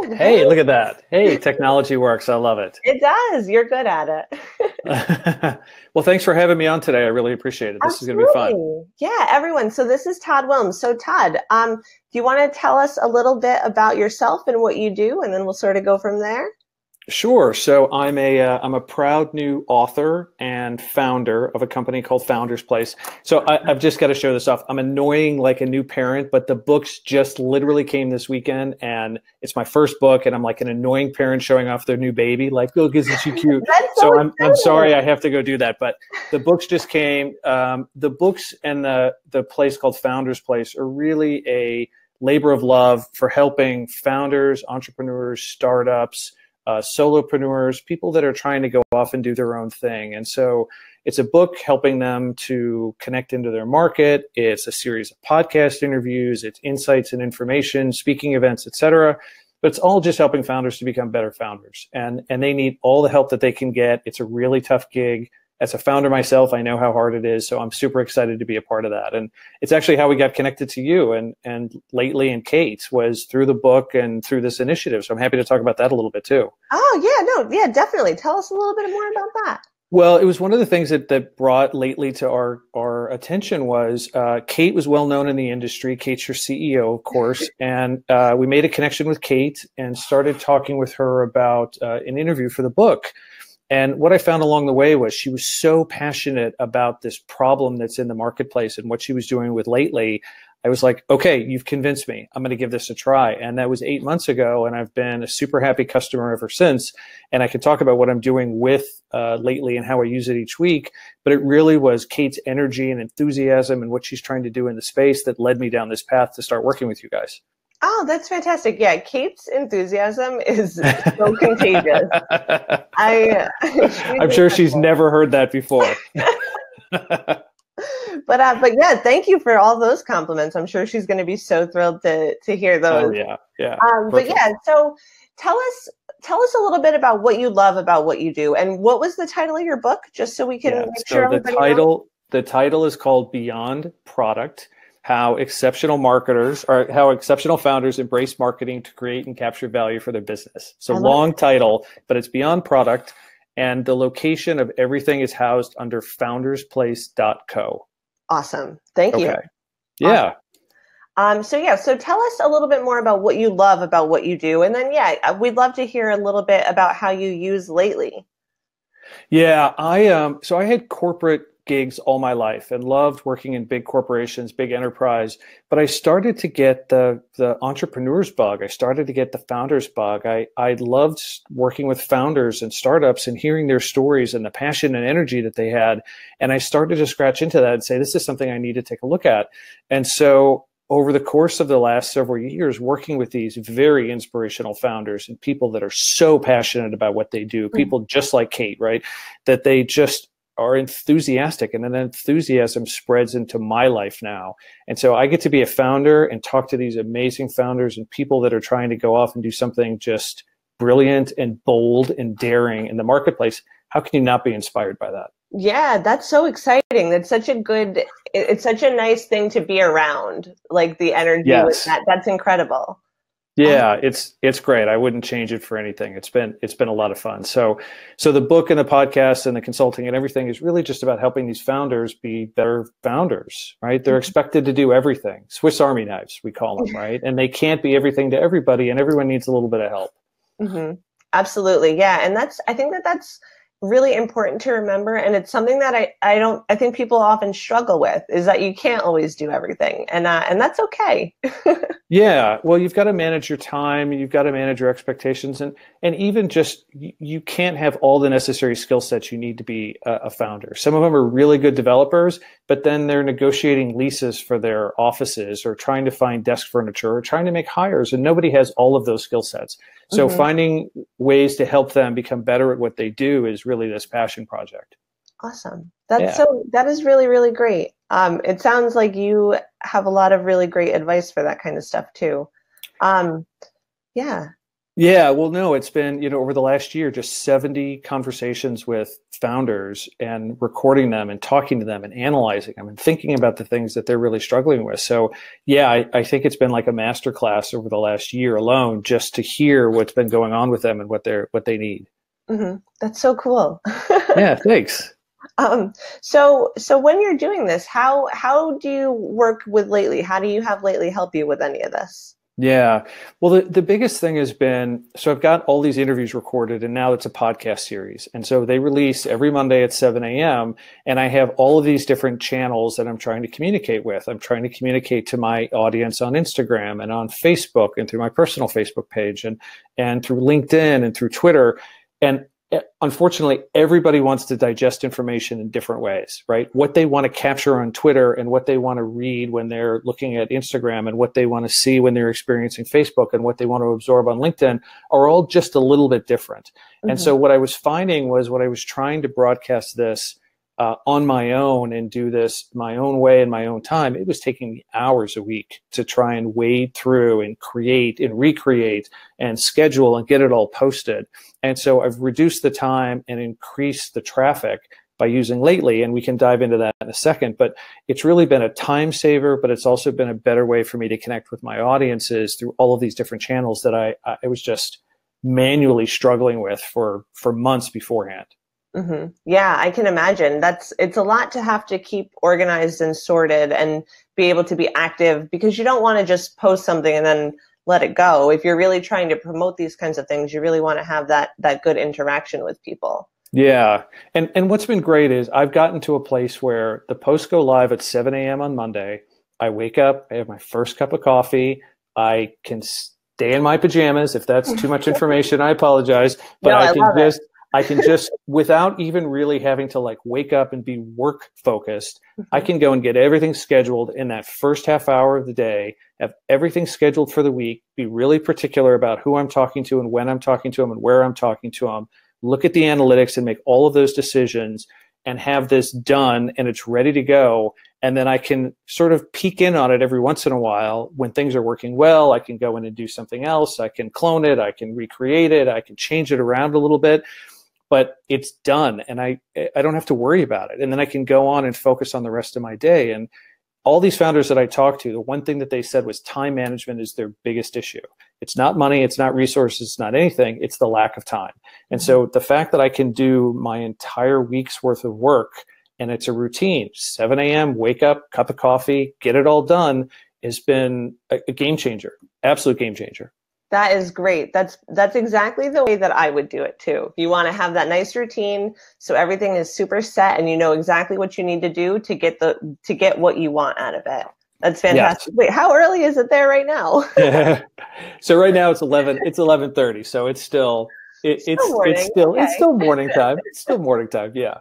Hey, Hey, look at that. Hey, technology works. I love it. it does. You're good at it. Well, thanks for having me on today. I really appreciate it. This is going to be fun. Absolutely. Yeah, everyone. So this is Todd Wilms. So Todd, do you want to tell us a little bit about yourself and what you do, and then we'll sort of go from there? Sure. So I'm a proud new author and founder of a company called Founders Place. So I've just got to show this off. I'm annoying like a new parent, but the books just literally came this weekend, and it's my first book, and I'm like an annoying parent showing off their new baby. Like, look, isn't she cute? That's so So I'm sorry exciting. I have to go do that, but the books just came. The books and the place called Founders Place are really a labor of love for helping founders, entrepreneurs, startups, solopreneurs, people that are trying to go off and do their own thing. And so it's a book helping them to connect into their market. It's a series of podcast interviews, it's insights and information, speaking events, etc. But it's all just helping founders to become better founders. And they need all the help that they can get. It's a really tough gig. As a founder myself, I know how hard it is. So I'm super excited to be a part of that. And it's actually how we got connected to you and lately and Kate was through the book and through this initiative. So I'm happy to talk about that a little bit too. Oh, yeah, no, yeah, definitely. Tell us a little bit more about that. Well, it was one of the things that brought lately to our attention was Kate was well known in the industry. Kate's your CEO, of course, and we made a connection with Kate and started talking with her about an interview for the book. And what I found along the way was she was so passionate about this problem that's in the marketplace and what she was doing with lately. I was like, okay, you've convinced me. I'm going to give this a try. And that was 8 months ago. And I've been a super happy customer ever since. And I can talk about what I'm doing with lately and how I use it each week. But it really was Kate's energy and enthusiasm and what she's trying to do in the space that led me down this path to start working with you guys. Oh, that's fantastic. Yeah, Kate's enthusiasm is so contagious. I she's I'm sure she's incredible. never heard that before. But yeah, thank you for all those compliments. I'm sure she's going to be so thrilled to hear Oh, those. yeah. Yeah. But Perfect. yeah, so tell us tell us a little bit about what you love about what you do, and what was the title of your book, just so we can Yeah. make sure So the everybody knows. title is called Beyond Product: How Exceptional Marketers or How Exceptional Founders Embrace Marketing to Create and Capture Value for their business. So I love long it. title, but it's Beyond Product, and the location of everything is housed under foundersplace.co. Awesome. Thank you. Okay. Awesome. Yeah. So yeah, so tell us a little bit more about what you love about what you do, and then yeah, we'd love to hear a little bit about how you use lately. Yeah, so I had corporate gigs all my life and loved working in big corporations, big enterprise, but I started to get the entrepreneur's bug. I started to get the founder's bug. I loved working with founders and startups and hearing their stories and the passion and energy that they had. And I started to scratch into that and say, this is something I need to take a look at. And so over the course of the last several years, working with these very inspirational founders and people that are so passionate about what they do, people just like Kate, right? That they just are enthusiastic, and then enthusiasm spreads into my life now. And so I get to be a founder and talk to these amazing founders and people that are trying to go off and do something just brilliant and bold and daring in the marketplace. How can you not be inspired by that? Yeah, that's so exciting. That's such a good, it's such a nice thing to be around, like the energy with Yes. that. That's incredible. Awesome. Yeah, it's great. I wouldn't change it for anything. It's been a lot of fun. So the book and the podcast and the consulting and everything is really just about helping these founders be better founders, right? They're expected to do everything. Swiss Army knives, we call them, right? And they can't be everything to everybody, and everyone needs a little bit of help. Hmm. Absolutely. Yeah. And I think that's really important to remember. And it's something that I think people often struggle with, is that you can't always do everything. And that's okay. Yeah, well, you've got to manage your time, you've got to manage your expectations, and even just you can't have all the necessary skill sets you need to be a founder. Some of them are really good developers, but then they're negotiating leases for their offices or trying to find desk furniture or trying to make hires, and nobody has all of those skill sets. So Hmm. finding ways to help them become better at what they do is really this passion project. Awesome. Yeah. That is really, really great. It sounds like you have a lot of really great advice for that kind of stuff too. Um, yeah. Yeah, well, no, it's been, over the last year, just 70 conversations with founders and recording them and talking to them and analyzing them and thinking about the things that they're really struggling with. So, yeah, I think it's been like a masterclass over the last year alone just to hear what's been going on with them and what they need. That's so cool. Yeah, thanks. So when you're doing this, how do you work with Lately? How do you have Lately help you with any of this? Yeah. Well, the biggest thing has been, so I've got all these interviews recorded and now it's a podcast series. And so they release every Monday at 7 a.m. And I have all of these different channels that I'm trying to communicate with. I'm trying to communicate to my audience on Instagram and on Facebook and through my personal Facebook page and through LinkedIn and through Twitter. And unfortunately, everybody wants to digest information in different ways, right? What they want to capture on Twitter and what they want to read when they're looking at Instagram and what they want to see when they're experiencing Facebook and what they want to absorb on LinkedIn are all just a little bit different. And so what I was finding was when I was trying to broadcast this on my own and do this my own way in my own time, it was taking me hours a week to try and wade through and create and recreate and schedule and get it all posted. And so I've reduced the time and increased the traffic by using Lately, and we can dive into that in a second. But it's really been a time saver, but it's also been a better way for me to connect with my audiences through all of these different channels that I was just manually struggling with for months beforehand. Yeah, I can imagine. It's a lot to have to keep organized and sorted and be able to be active, because you don't want to just post something and then let it go. If you're really trying to promote these kinds of things, you really want to have that good interaction with people. Yeah. And what's been great is I've gotten to a place where the posts go live at 7 a.m. on Monday. I wake up, I have my first cup of coffee. I can stay in my pajamas. If that's too much information, I apologize. But No, I can just, without even really having to like wake up and be work focused, I can go and get everything scheduled in that first half hour of the day, have everything scheduled for the week, be really particular about who I'm talking to and when I'm talking to them and where I'm talking to them, look at the analytics and make all of those decisions and have this done and it's ready to go. And then I can sort of peek in on it every once in a while. When things are working well, I can go in and do something else. I can clone it. I can recreate it. I can change it around a little bit. But it's done and I don't have to worry about it. And then I can go on and focus on the rest of my day. And all these founders that I talked to, the one thing that they said was time management is their biggest issue. It's not money, it's not resources, it's not anything, it's the lack of time. And so the fact that I can do my entire week's worth of work and it's a routine, 7 a.m., wake up, cup of coffee, get it all done, has been a game changer, absolute game changer. That is great. That's exactly the way that I would do it too. You want to have that nice routine so everything is super set and you know exactly what you need to do to get what you want out of it. That's fantastic. Yes. Wait, how early is it there right now? So right now it's 11:30. So it's still morning time. It's still morning time. Yeah.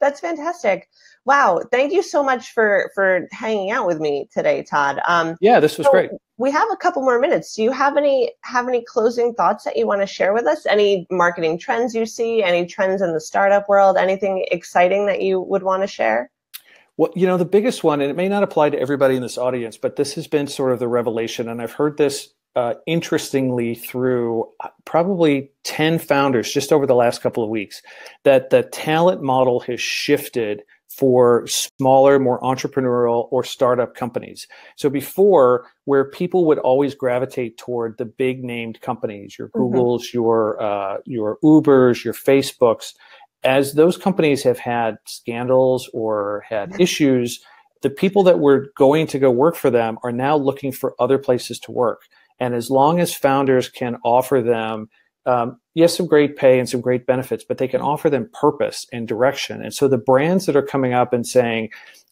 That's fantastic. Wow. Thank you so much for hanging out with me today, Todd. Yeah, this was great. We have a couple more minutes. Do you have any closing thoughts that you want to share with us? Any marketing trends you see, any trends in the startup world, anything exciting that you would want to share? Well, the biggest one, and it may not apply to everybody in this audience, but this has been sort of the revelation. And I've heard this interestingly through probably 10 founders just over the last couple of weeks, that the talent model has shifted for smaller, more entrepreneurial or startup companies. So before, where people would always gravitate toward the big named companies, your Googles, your Ubers, your Facebooks, as those companies have had scandals or had issues, the people that were going to go work for them are now looking for other places to work. And as long as founders can offer them, yes, some great pay and some great benefits, but they can offer them purpose and direction. And so the brands that are coming up and saying,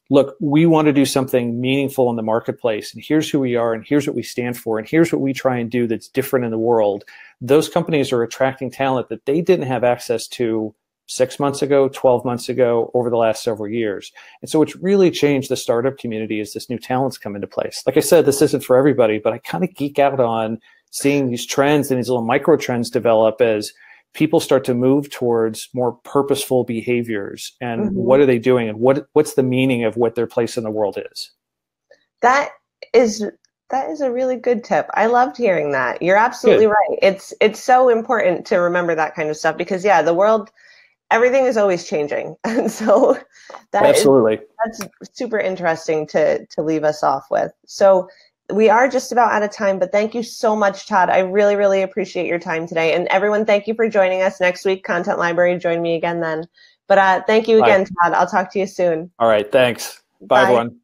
look, we want to do something meaningful in the marketplace, and here's who we are, and here's what we stand for, and here's what we try and do that's different in the world, those companies are attracting talent that they didn't have access to 6 months ago, 12 months ago, over the last several years. And so it's really changed the startup community as this new talent's come into place. Like I said, this isn't for everybody, but I kind of geek out on seeing these trends and these little micro trends develop as people start to move towards more purposeful behaviors. And what are they doing? And what's the meaning of what their place in the world is? That is That is a really good tip. I loved hearing that. You're absolutely Good. right. It's so important to remember that kind of stuff because yeah, the world, everything is always changing. And so Absolutely. that's super interesting to leave us off with. So we are just about out of time, but thank you so much, Todd. I really, really appreciate your time today. And everyone, thank you for joining us. Next week, Content Library, join me again then. But thank you again, Todd. I'll talk to you soon. All right. Thanks. Bye, Bye. everyone.